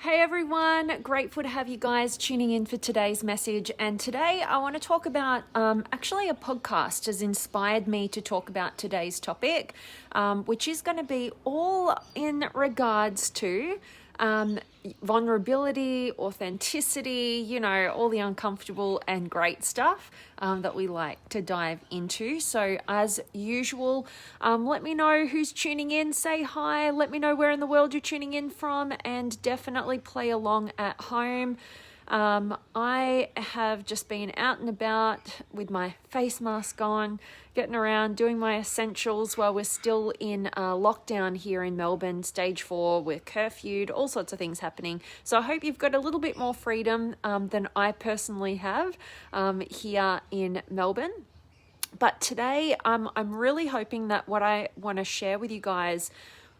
Hey everyone, grateful to have you guys tuning in for today's message. And today I want to talk about actually a podcast has inspired me to talk about today's topic, which is going to be all in regards to vulnerability, authenticity, all the uncomfortable and great stuff that we like to dive into. So as usual, let me know who's tuning in, say hi, let me know where in the world you're tuning in from, and definitely play along at home. I have just been out and about with my face mask on, getting around, doing my essentials while we're still in lockdown here in Melbourne, stage 4, we're curfewed, all sorts of things happening. So I hope you've got a little bit more freedom than I personally have here in Melbourne. But today I'm really hoping that what I want to share with you guys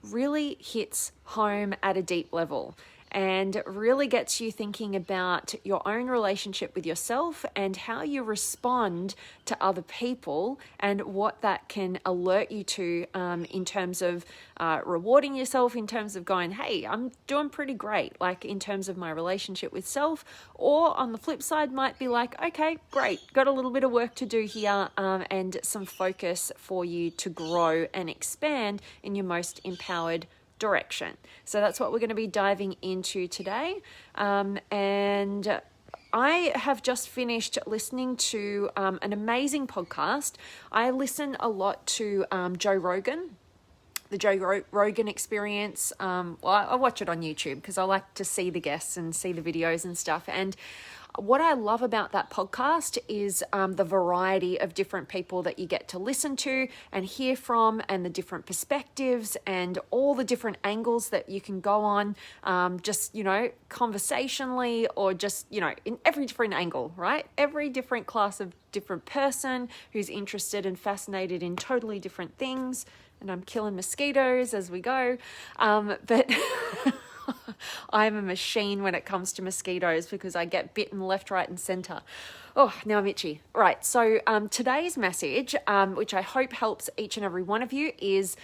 really hits home at a deep level and really gets you thinking about your own relationship with yourself and how you respond to other people and what that can alert you to in terms of rewarding yourself, in terms of going, hey, I'm doing pretty great, like in terms of my relationship with self. Or on the flip side might be like, okay, great, got a little bit of work to do here and some focus for you to grow and expand in your most empowered direction. So that's what we're going to be diving into today. And I have just finished listening to an amazing podcast. I listen a lot to Joe Rogan, the Joe Rogan Experience. I watch it on YouTube because I like to see the guests and see the videos and stuff. And what I love about that podcast is the variety of different people that you get to listen to and hear from, and the different perspectives and all the different angles that you can go on, just, conversationally, or just, in every different angle, right? Every different class of different person who's interested and fascinated in totally different things. And I'm killing mosquitoes as we go. But I'm a machine when it comes to mosquitoes because I get bitten left, right, and center. Oh, now I'm itchy. Right. So today's message, which I hope helps each and every one of you, is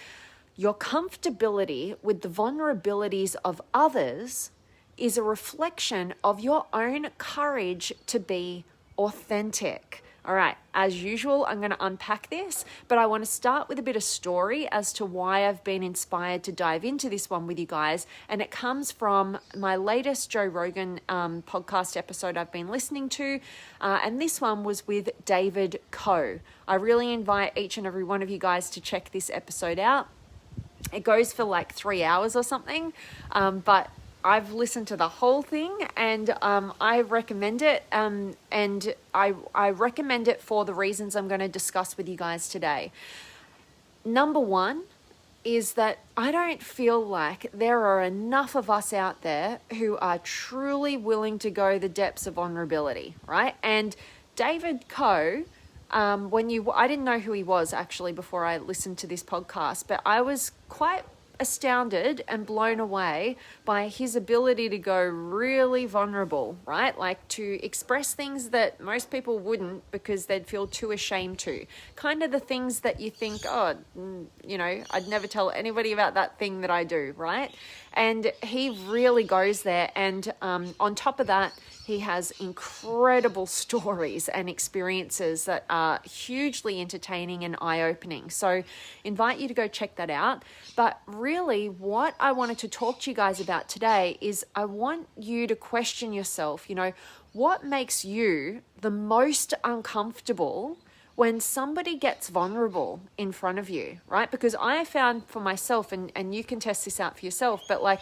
your comfortability with the vulnerabilities of others is a reflection of your own courage to be authentic. All right, as usual, I'm going to unpack this, but I want to start with a bit of story as to why I've been inspired to dive into this one with you guys. And it comes from my latest Joe Rogan podcast episode I've been listening to. And this one was with David Coe. I really invite each and every one of you guys to check this episode out. It goes for like 3 hours or something, but I've listened to the whole thing, and I recommend it, and I recommend it for the reasons I'm going to discuss with you guys today. Number one is that I don't feel like there are enough of us out there who are truly willing to go the depths of vulnerability, right? And David Coe, I didn't know who he was actually before I listened to this podcast, but I was quite astounded and blown away by his ability to go really vulnerable, right? Like to express things that most people wouldn't because they'd feel too ashamed to. Kind of the things that you think, I'd never tell anybody about that thing that I do, right? And he really goes there. And on top of that, he has incredible stories and experiences that are hugely entertaining and eye-opening. So invite you to go check that out. But really what I wanted to talk to you guys about today is I want you to question yourself, what makes you the most uncomfortable when somebody gets vulnerable in front of you, right? Because I found for myself, and you can test this out for yourself, but like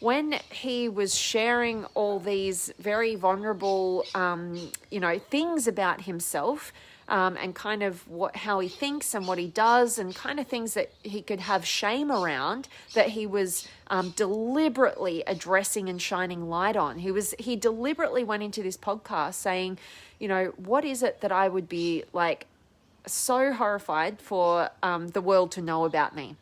when he was sharing all these very vulnerable, things about himself, and kind of how he thinks and what he does, and kind of things that he could have shame around, that he was deliberately addressing and shining light on. He deliberately went into this podcast saying, what is it that I would be like so horrified for the world to know about me,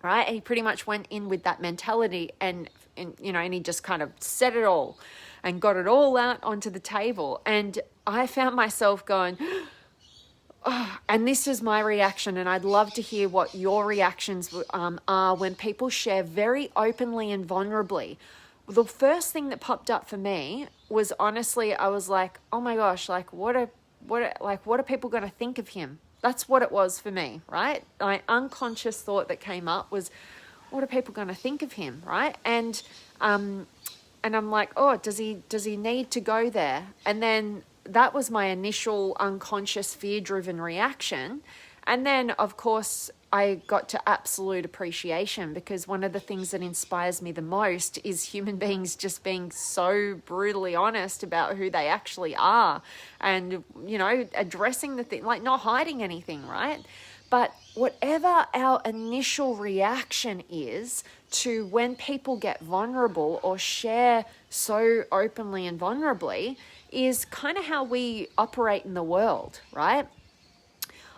right? And he pretty much went in with that mentality, and he just kind of said it all and got it all out onto the table. And I found myself going, and this is my reaction, and I'd love to hear what your reactions are when people share very openly and vulnerably the first thing that popped up for me was, honestly, I was like, oh my gosh, like what are people going to think of him? That's what it was for me, right? My unconscious thought that came up was, what are people going to think of him, right? And I'm like, oh, does he need to go there? And then that was my initial unconscious fear-driven reaction. And then, of course, I got to absolute appreciation, because one of the things that inspires me the most is human beings just being so brutally honest about who they actually are, and, addressing the thing, like not hiding anything, right? But whatever our initial reaction is to when people get vulnerable or share so openly and vulnerably is kind of how we operate in the world, right?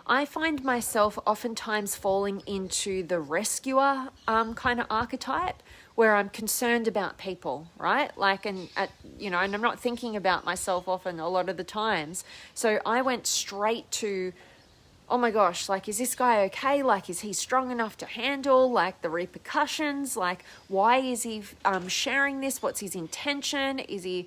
I find myself oftentimes falling into the rescuer kind of archetype, where I'm concerned about people, right? And I'm not thinking about myself often a lot of the times. So I went straight to, oh my gosh, like, is this guy okay? Like, is he strong enough to handle, like, the repercussions? Like, why is he sharing this? What's his intention? Is he,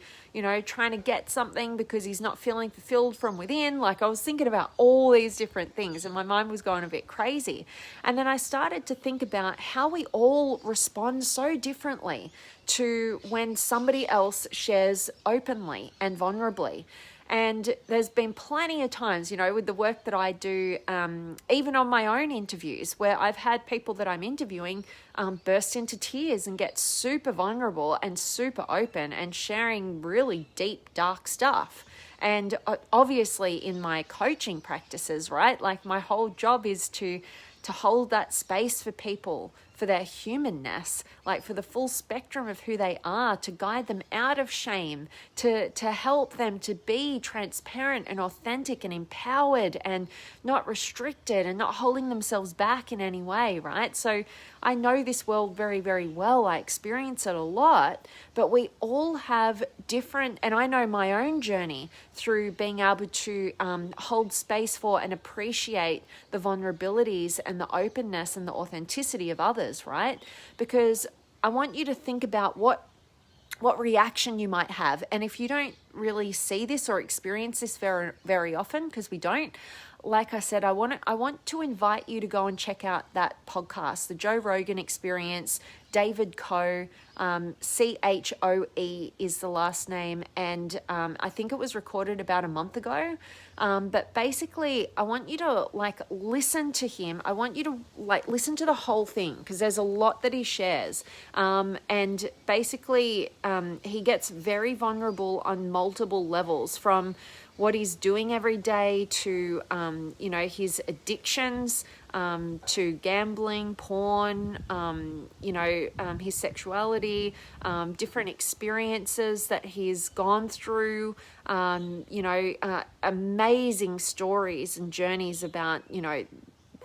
trying to get something because he's not feeling fulfilled from within? Like, I was thinking about all these different things, and my mind was going a bit crazy. And then I started to think about how we all respond so differently to when somebody else shares openly and vulnerably. And there's been plenty of times, with the work that I do, even on my own interviews, where I've had people that I'm interviewing burst into tears and get super vulnerable and super open and sharing really deep, dark stuff. And obviously in my coaching practices, right, like my whole job is to hold that space for people, for their humanness, like for the full spectrum of who they are, to guide them out of shame, to help them to be transparent and authentic and empowered and not restricted and not holding themselves back in any way, right? So I know this world very, very well. I experience it a lot, but we all have different, and I know my own journey through being able to hold space for and appreciate the vulnerabilities and the openness and the authenticity of others, right? Because I want you to think about what reaction you might have. And if you don't really see this or experience this very, very often, because we don't, like I said, I want to invite you to go and check out that podcast, the Joe Rogan Experience. David Coe, Choe is the last name, and I think it was recorded about a month ago. But basically, I want you to listen to him. I want you to listen to the whole thing, because there's a lot that he shares. And basically, he gets very vulnerable on multiple levels, from what he's doing every day to, his addictions, to gambling, porn, his sexuality, different experiences that he's gone through, amazing stories and journeys about,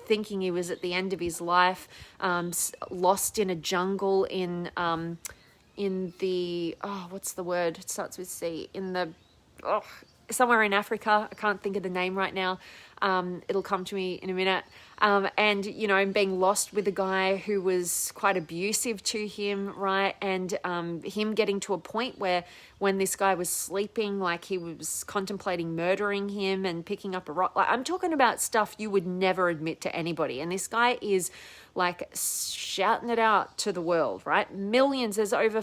thinking he was at the end of his life, lost in a jungle in the, what's the word? It starts with C. Somewhere in Africa. I can't think of the name right now. It'll come to me in a minute. And being lost with a guy who was quite abusive to him, right? And him getting to a point where when this guy was sleeping, like he was contemplating murdering him and picking up a rock. Like, I'm talking about stuff you would never admit to anybody. And this guy is shouting it out to the world, right? Millions. There's over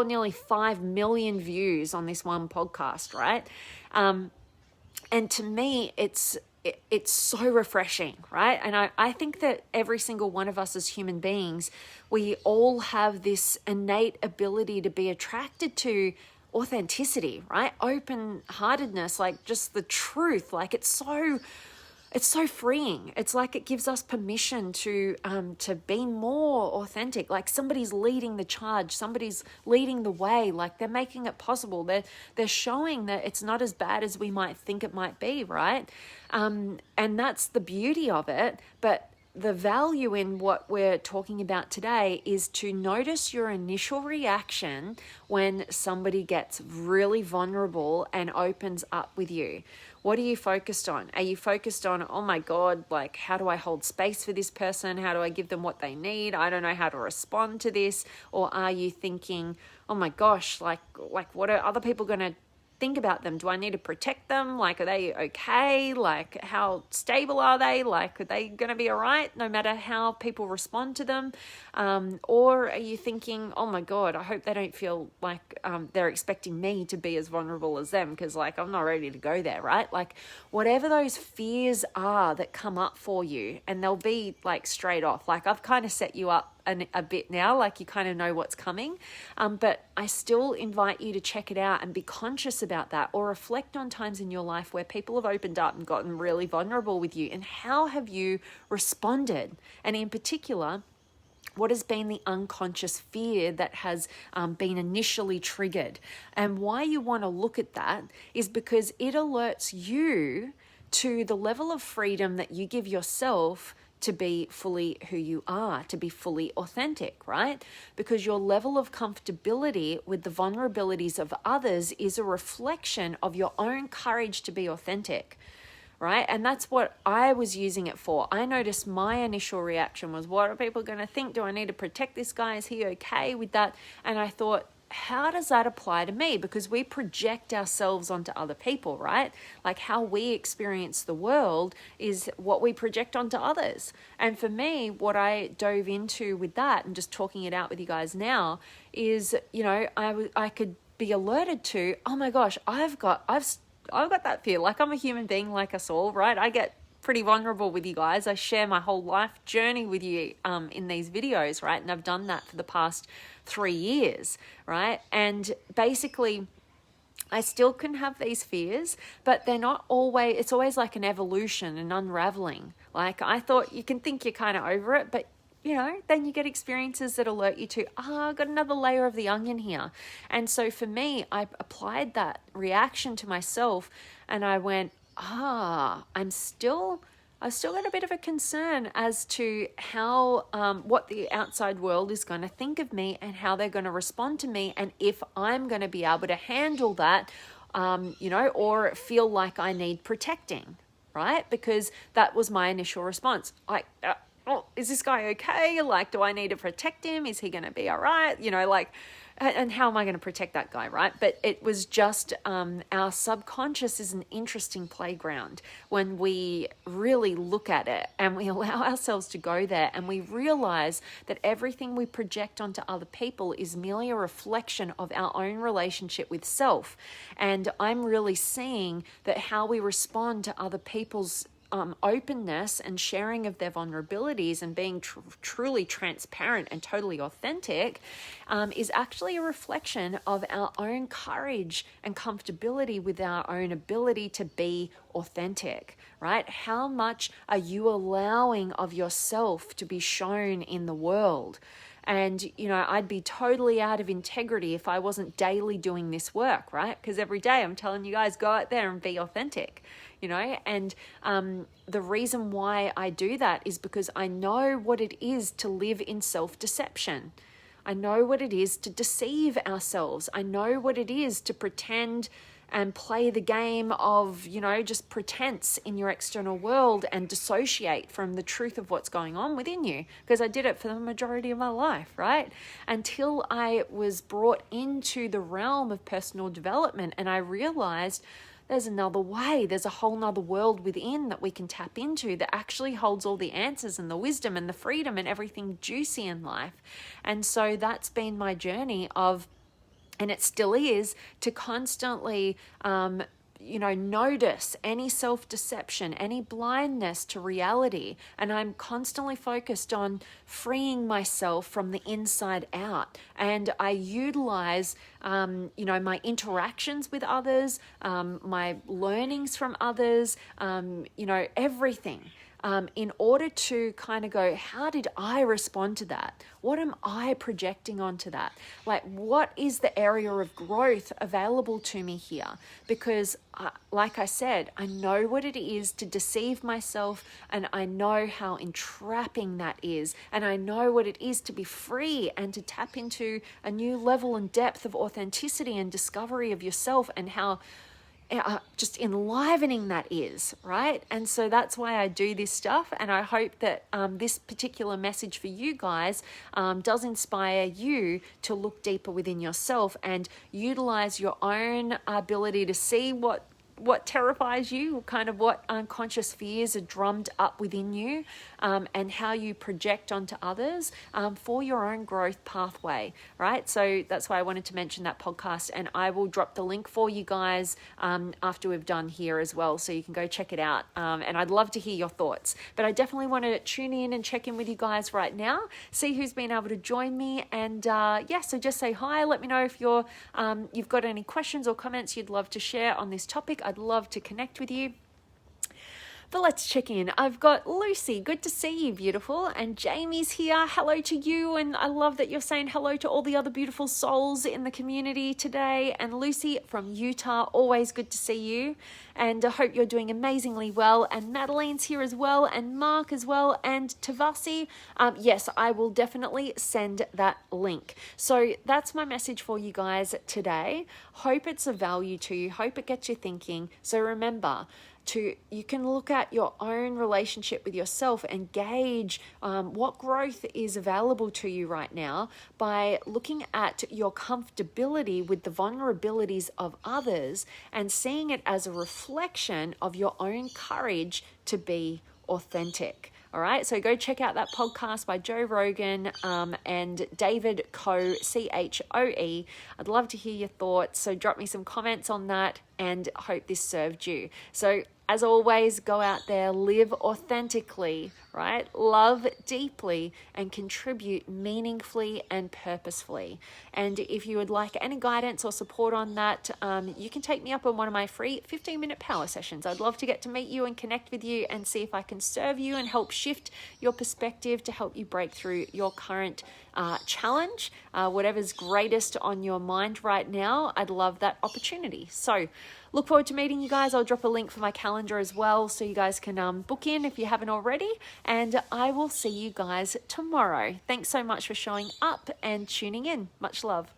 nearly 5 million views on this one podcast, right? And to me, it's so refreshing, right? And I think that every single one of us as human beings, we all have this innate ability to be attracted to authenticity, right? Open-heartedness, like just the truth. Like it's so freeing. It's like it gives us permission to be more authentic. Like somebody's leading the charge, somebody's leading the way. Like they're making it possible. They're showing that it's not as bad as we might think it might be, right? And that's the beauty of it. But the value in what we're talking about today is to notice your initial reaction when somebody gets really vulnerable and opens up with you. What are you focused on? Are you focused on, oh my God, like, how do I hold space for this person? How do I give them what they need? I don't know how to respond to this. Or are you thinking, oh my gosh, like what are other people going to think about them? Do I need to protect them? Like, are they okay? Like, how stable are they? Like, are they going to be all right no matter how people respond to them? Or are you thinking, oh my God, I hope they don't feel like they're expecting me to be as vulnerable as them, because like I'm not ready to go there, right? Like, whatever those fears are that come up for you, and they'll be like straight off. Like, I've kind of set you up a bit now, like you kind of know what's coming, but I still invite you to check it out and be conscious about that, or reflect on times in your life where people have opened up and gotten really vulnerable with you, and how have you responded? And in particular, what has been the unconscious fear that has been initially triggered? And why you want to look at that is because it alerts you to the level of freedom that you give yourself to be fully who you are, to be fully authentic, right? Because your level of comfortability with the vulnerabilities of others is a reflection of your own courage to be authentic, right? And that's what I was using it for. I noticed my initial reaction was, what are people going to think? Do I need to protect this guy? Is he okay with that? And I thought, how does that apply to me? Because we project ourselves onto other people, right? Like, how we experience the world is what we project onto others. And for me, what I dove into with that, and just talking it out with you guys now, is, you know, I could be alerted to, oh my gosh, I've got that fear. Like, I'm a human being like us all, right? I get pretty vulnerable with you guys. I share my whole life journey with you in these videos, right? And I've done that for the past 3 years, right? And basically, I still can have these fears, but they're not always, it's always like an evolution, an unraveling. Like, I thought you can think you're kind of over it, but you know, then you get experiences that alert you to, I've got another layer of the onion here. And so for me, I applied that reaction to myself, and I went, I've still got a bit of a concern as to how, what the outside world is going to think of me, and how they're going to respond to me, and if I'm going to be able to handle that, you know, or feel like I need protecting, right? Because that was my initial response. Like, oh, is this guy okay? Like, do I need to protect him? Is he going to be all right? You know, like, and how am I going to protect that guy, right? But it was just, our subconscious is an interesting playground when we really look at it and we allow ourselves to go there, and we realize that everything we project onto other people is merely a reflection of our own relationship with self. And I'm really seeing that how we respond to other people's openness and sharing of their vulnerabilities and being truly transparent and totally authentic is actually a reflection of our own courage and comfortability with our own ability to be authentic, right? How much are you allowing of yourself to be shown in the world? And, you know, I'd be totally out of integrity if I wasn't daily doing this work, right? Because every day I'm telling you guys, go out there and be authentic, you know? And the reason why I do that is because I know what it is to live in self-deception. I know what it is to deceive ourselves. I know what it is to pretend and play the game of, you know, just pretense in your external world and dissociate from the truth of what's going on within you. Because I did it for the majority of my life, right? Until I was brought into the realm of personal development and I realized there's another way. There's a whole nother world within that we can tap into that actually holds all the answers and the wisdom and the freedom and everything juicy in life. And so that's been my journey of, and it still is, to constantly, you know, notice any self-deception, any blindness to reality. And I'm constantly focused on freeing myself from the inside out. And I utilize, you know, my interactions with others, my learnings from others, you know, everything. in order to kind of go, how did I respond to that? What am I projecting onto that? Like, what is the area of growth available to me here? Because like I said, I know what it is to deceive myself, and I know how entrapping that is, and I know what it is to be free and to tap into a new level and depth of authenticity and discovery of yourself, and how just enlivening that is, right? And so that's why I do this stuff, and I hope that this particular message for you guys does inspire you to look deeper within yourself and utilize your own ability to see what terrifies you, kind of what unconscious fears are drummed up within you, and how you project onto others for your own growth pathway, right? So that's why I wanted to mention that podcast, and I will drop the link for you guys after we've done here as well, so you can go check it out, and I'd love to hear your thoughts. But I definitely want to tune in and check in with you guys right now, see who's been able to join me, and so just say hi. Let me know if you've got any questions or comments you'd love to share on this topic. I'd love to connect with you. But let's check in. I've got Lucy. Good to see you, beautiful. And Jamie's here. Hello to you. And I love that you're saying hello to all the other beautiful souls in the community today. And Lucy from Utah, always good to see you. And I hope you're doing amazingly well. And Madeline's here as well. And Mark as well. And Tavasi. Yes, I will definitely send that link. So that's my message for you guys today. Hope it's of value to you. Hope it gets you thinking. So remember, you can look at your own relationship with yourself and gauge what growth is available to you right now by looking at your comfortability with the vulnerabilities of others and seeing it as a reflection of your own courage to be authentic. All right, so go check out that podcast by Joe Rogan and David Coe, Choe. I'd love to hear your thoughts, so drop me some comments on that, and hope this served you. So as always, go out there, live authentically, right? Love deeply and contribute meaningfully and purposefully. And if you would like any guidance or support on that, you can take me up on one of my free 15-minute power sessions. I'd love to get to meet you and connect with you and see if I can serve you and help shift your perspective to help you break through your current challenge, whatever's greatest on your mind right now. I'd love that opportunity. So look forward to meeting you guys. I'll drop a link for my calendar as well, so you guys can book in if you haven't already. And I will see you guys tomorrow. Thanks so much for showing up and tuning in. Much love.